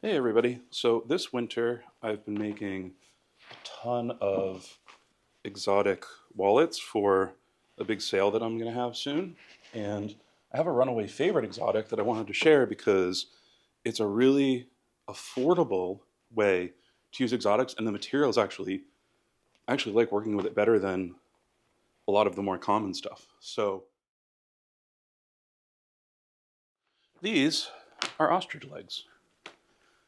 Hey everybody. So this winter I've been making a ton of exotic wallets for a big sale that I'm going to have soon. And I have a runaway favorite exotic that I wanted to share because it's a really affordable way to use exotics, and the materials I actually like working with it better than a lot of the more common stuff. So these are ostrich legs.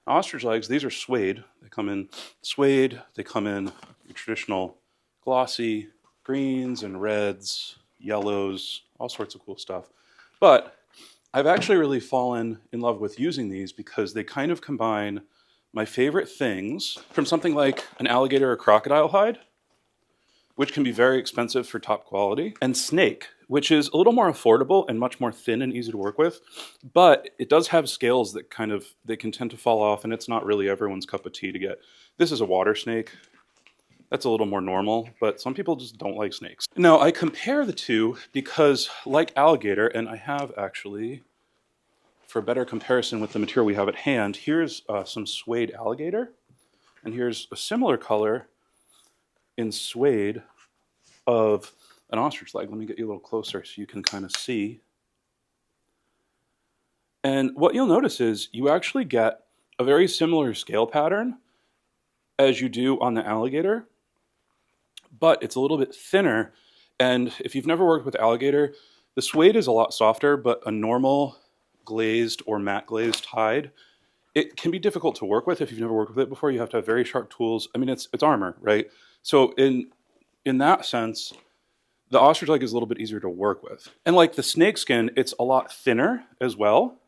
Ostrich legs, these are suede. They come in suede, they come in your traditional glossy greens and reds, yellows, all sorts of cool stuff. But I've actually really fallen in love with using these because they kind of combine my favorite things from something like an alligator or crocodile hide, which can be very expensive for top quality, and snake, which is a little more affordable and much more thin and easy to work with, but it does have scales that they can tend to fall off, and it's not really everyone's cup of tea to get. This is a water snake. That's a little more normal, but some people just don't like snakes. Now, I compare the two because, like alligator, and I have actually, for a better comparison with the material we have at hand, here's some suede alligator, and here's a similar color in suede of an ostrich leg. Let me get you a little closer so you can kind of see. And what you'll notice is you actually get a very similar scale pattern as you do on the alligator, but it's a little bit thinner. And if you've never worked with alligator, the suede is a lot softer, but a normal glazed or matte glazed hide, it can be difficult to work with if you've never worked with it before. You have to have very sharp tools. I mean, it's armor, right? So in that sense, the ostrich leg is a little bit easier to work with. And like the snake skin, it's a lot thinner as well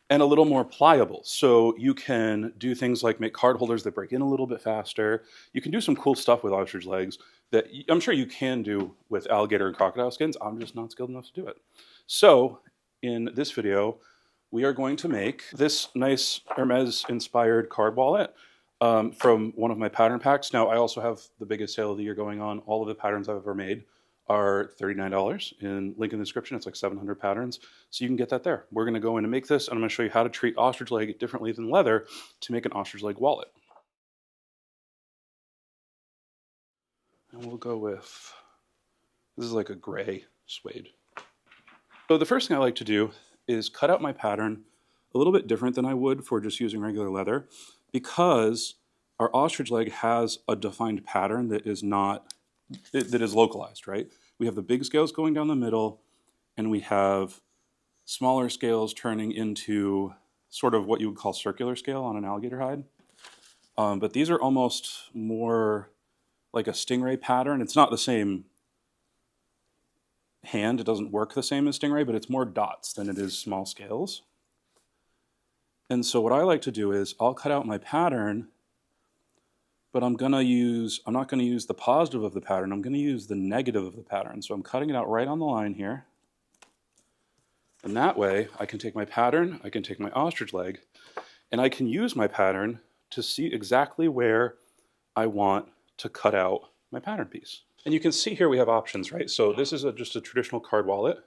and a little more pliable. So you can do things like make card holders that break in a little bit faster. You can do some cool stuff with ostrich legs that I'm sure you can do with alligator and crocodile skins. I'm just not skilled enough to do it. So in this video, we are going to make this nice Hermes-inspired card wallet from one of my pattern packs. Now, I also have the biggest sale of the year going on. All of the patterns I've ever made are $39. In link in the description, it's like 700 patterns. So you can get that there. We're going to go in and make this, and I'm going to show you how to treat ostrich leg differently than leather to make an ostrich leg wallet. And we'll go with, this is like a gray suede. So the first thing I like to do is cut out my pattern a little bit different than I would for just using regular leather, because our ostrich leg has a defined pattern that is localized, right? We have the big scales going down the middle, and we have smaller scales turning into sort of what you would call circular scale on an alligator hide. But these are almost more like a stingray pattern. It's not the same hand, it doesn't work the same as stingray, but it's more dots than it is small scales. And so what I like to do is I'll cut out my pattern, but I'm not going to use the positive of the pattern, I'm going to use the negative of the pattern. So I'm cutting it out right on the line here. And that way I can take my pattern, I can take my ostrich leg, and I can use my pattern to see exactly where I want to cut out my pattern piece. And you can see here we have options, right? So this is just a traditional card wallet.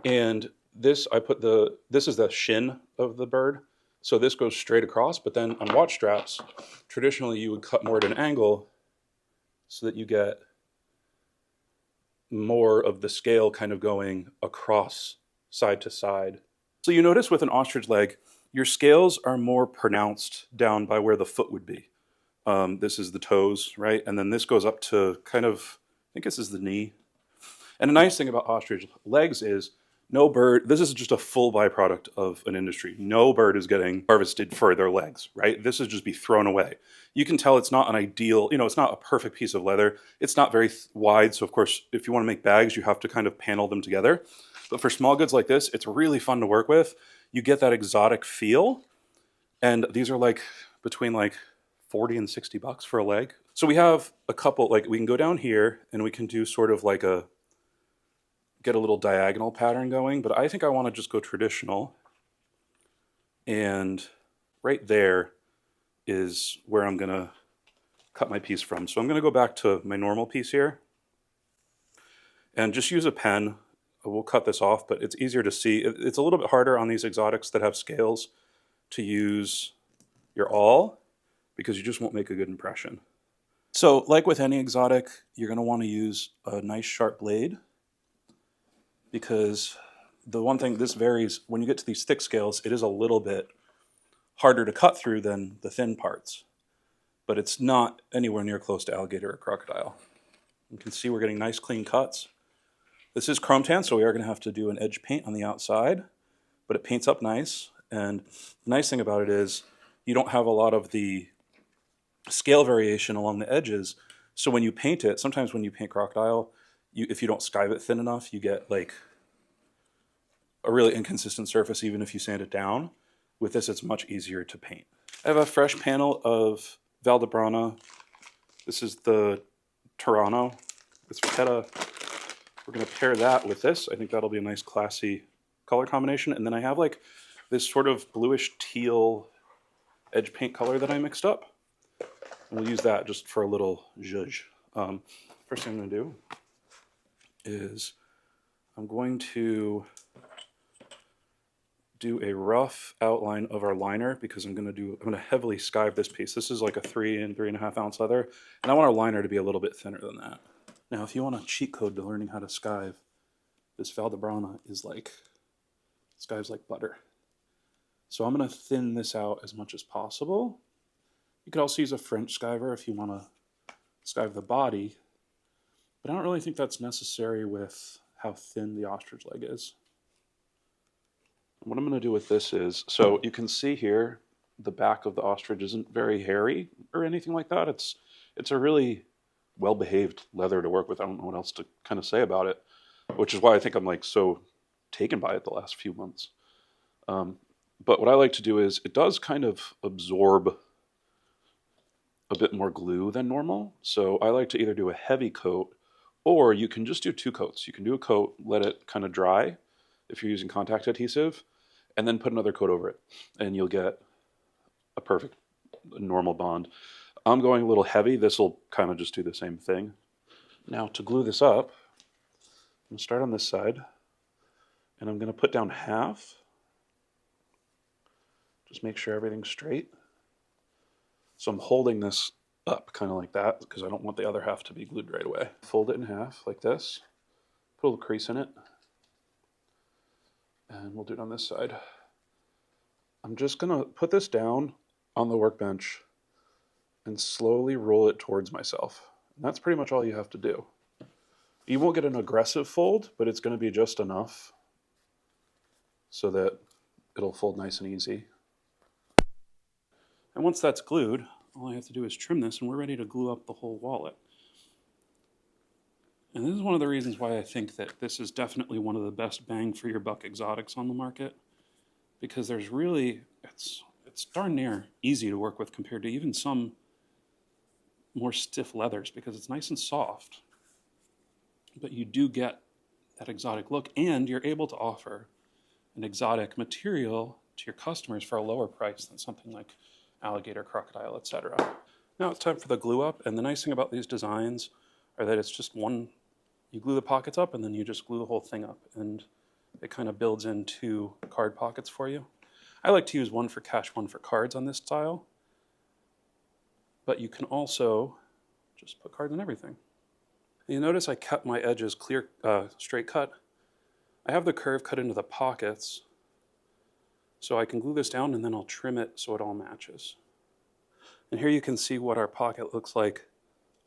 And this is the shin of the bird. So this goes straight across, but then on watch straps, traditionally you would cut more at an angle so that you get more of the scale kind of going across side to side. So you notice with an ostrich leg, your scales are more pronounced down by where the foot would be. This is the toes, right? And then this goes up to kind of, I think this is the knee. And a nice thing about ostrich legs is no bird, this is just a full byproduct of an industry. No bird is getting harvested for their legs, right? This is just be thrown away. You can tell it's not an ideal, it's not a perfect piece of leather. It's not very wide. So of course, if you want to make bags, you have to kind of panel them together. But for small goods like this, it's really fun to work with. You get that exotic feel. And these are like between like 40 and 60 bucks for a leg. So we have a couple, like we can go down here and we can do sort of like get a little diagonal pattern going, but I think I want to just go traditional. And right there is where I'm going to cut my piece from. So I'm going to go back to my normal piece here and just use a pen. We'll cut this off, but it's easier to see. It's a little bit harder on these exotics that have scales to use your awl because you just won't make a good impression. So like with any exotic, you're going to want to use a nice sharp blade, because the one thing, this varies, when you get to these thick scales, it is a little bit harder to cut through than the thin parts, but it's not anywhere near close to alligator or crocodile. You can see we're getting nice clean cuts. This is chrome tan, so we are going to have to do an edge paint on the outside, but it paints up nice. And the nice thing about it is you don't have a lot of the scale variation along the edges. So when you paint it, sometimes when you paint crocodile, if you don't skive it thin enough, you get like a really inconsistent surface even if you sand it down. With this, it's much easier to paint. I have a fresh panel of Valdebrana. This is the Toronto. It's Vachetta. We're going to pair that with this. I think that'll be a nice classy color combination. And then I have like this sort of bluish teal edge paint color that I mixed up. And we'll use that just for a little zhuzh. First thing I'm going to do is I'm going to do a rough outline of our liner, because I'm going to heavily skive this piece. This is like a 3 and 3.5 ounce leather, and I want our liner to be a little bit thinner than that. Now, if you want a cheat code to learning how to skive, this Valdebrana is like, skives like butter. So I'm going to thin this out as much as possible. You could also use a French skiver if you want to skive the body, but I don't really think that's necessary with how thin the ostrich leg is. What I'm going to do with this is, so you can see here, the back of the ostrich isn't very hairy or anything like that. It's a really well-behaved leather to work with. I don't know what else to kind of say about it, which is why I think I'm like so taken by it the last few months. But what I like to do is, it does kind of absorb a bit more glue than normal. So I like to either do a heavy coat, or you can just do 2 coats. You can do a coat, let it kind of dry if you're using contact adhesive, and then put another coat over it, and you'll get a perfect normal bond. I'm going a little heavy. This will kind of just do the same thing. Now to glue this up, I'm going to start on this side, and I'm going to put down half. Just make sure everything's straight. So I'm holding this up kind of like that, because I don't want the other half to be glued right away. Fold it in half like this, put a little crease in it, and we'll do it on this side. I'm just going to put this down on the workbench and slowly roll it towards myself. And that's pretty much all you have to do. You won't get an aggressive fold, but it's going to be just enough so that it'll fold nice and easy. And once that's glued, all I have to do is trim this, and we're ready to glue up the whole wallet. And this is one of the reasons why I think that this is definitely one of the best bang for your buck exotics on the market, because there's really, it's darn near easy to work with compared to even some more stiff leathers, because it's nice and soft, but you do get that exotic look, and you're able to offer an exotic material to your customers for a lower price than something like alligator, crocodile, etc. Now it's time for the glue up, and the nice thing about these designs are that it's just one, you glue the pockets up and then you just glue the whole thing up, and it kind of builds into card pockets for you. I like to use one for cash, one for cards on this style, but you can also just put cards in everything. And you notice I cut my edges clear, straight cut. I have the curve cut into the pockets, so I can glue this down and then I'll trim it so it all matches. And here you can see what our pocket looks like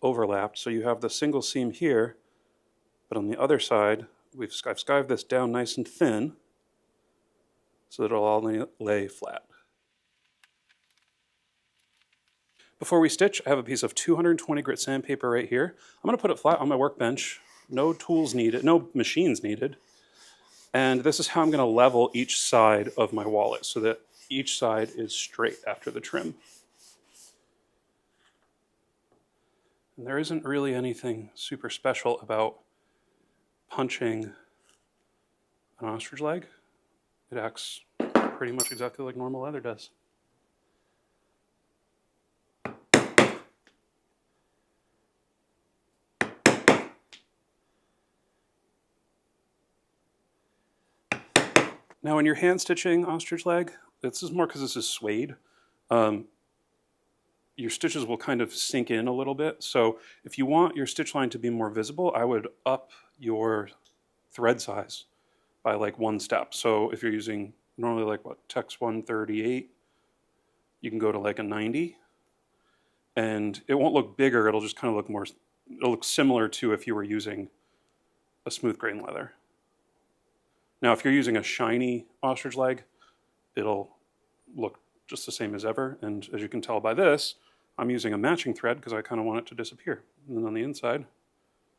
overlapped. So you have the single seam here, but on the other side, I've skived this down nice and thin so that it'll all lay flat. Before we stitch, I have a piece of 220 grit sandpaper right here. I'm going to put it flat on my workbench. No tools needed, no machines needed. And this is how I'm going to level each side of my wallet so that each side is straight after the trim. And there isn't really anything super special about punching an ostrich leg. It acts pretty much exactly like normal leather does. Now when you're hand stitching ostrich leg, This is more because this is suede. Um, your stitches will kind of sink in a little bit. So if you want your stitch line to be more visible, I would up your thread size by like one step. So if you're using normally like what, Tex 138, you can go to like a 90, and it won't look bigger. It'll just kind of look more, it'll look similar to if you were using a smooth grain leather. Now, if you're using a shiny ostrich leg, it'll look just the same as ever. And as you can tell by this, I'm using a matching thread because I kind of want it to disappear. And then on the inside,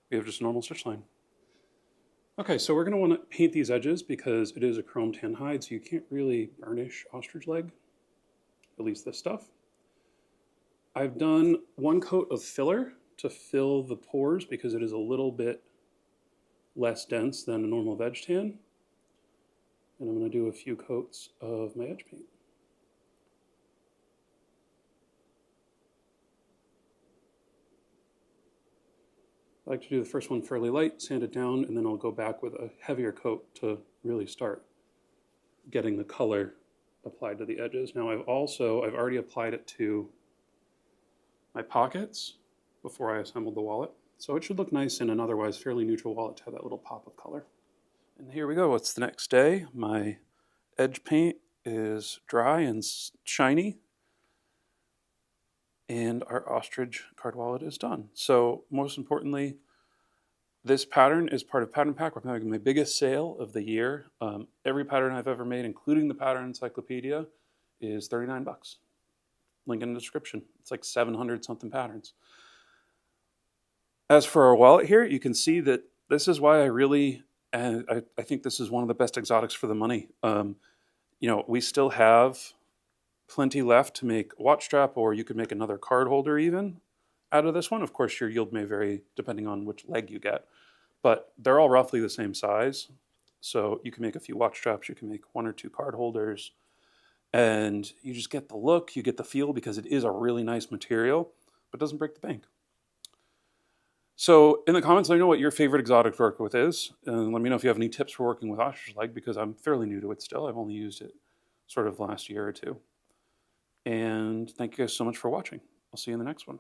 we have just a normal stitch line. Okay, so we're going to want to paint these edges because it is a chrome tan hide, so you can't really burnish ostrich leg, at least this stuff. I've done one coat of filler to fill the pores because it is a little bit less dense than a normal veg tan. And I'm going to do a few coats of my edge paint. I like to do the first one fairly light, sand it down, and then I'll go back with a heavier coat to really start getting the color applied to the edges. Now I've already applied it to my pockets before I assembled the wallet. So it should look nice in an otherwise fairly neutral wallet to have that little pop of color. And here we go, it's the next day. My edge paint is dry and shiny, and our ostrich card wallet is done. So most importantly, this pattern is part of Pattern Pack. We're having my biggest sale of the year. Every pattern I've ever made, including the pattern encyclopedia, is 39 bucks. Link in the description. It's like 700 something patterns. As for our wallet here, you can see that this is why I think this is one of the best exotics for the money. We still have plenty left to make a watch strap, or you could make another card holder even out of this one. Of course, your yield may vary depending on which leg you get, but they're all roughly the same size. So you can make a few watch straps, you can make one or two card holders, and you just get the look, you get the feel, because it is a really nice material, but doesn't break the bank. So in the comments, let me know what your favorite exotic to work with is, and let me know if you have any tips for working with ostrich leg, because I'm fairly new to it still. I've only used it sort of last year or two. And thank you guys so much for watching. I'll see you in the next one.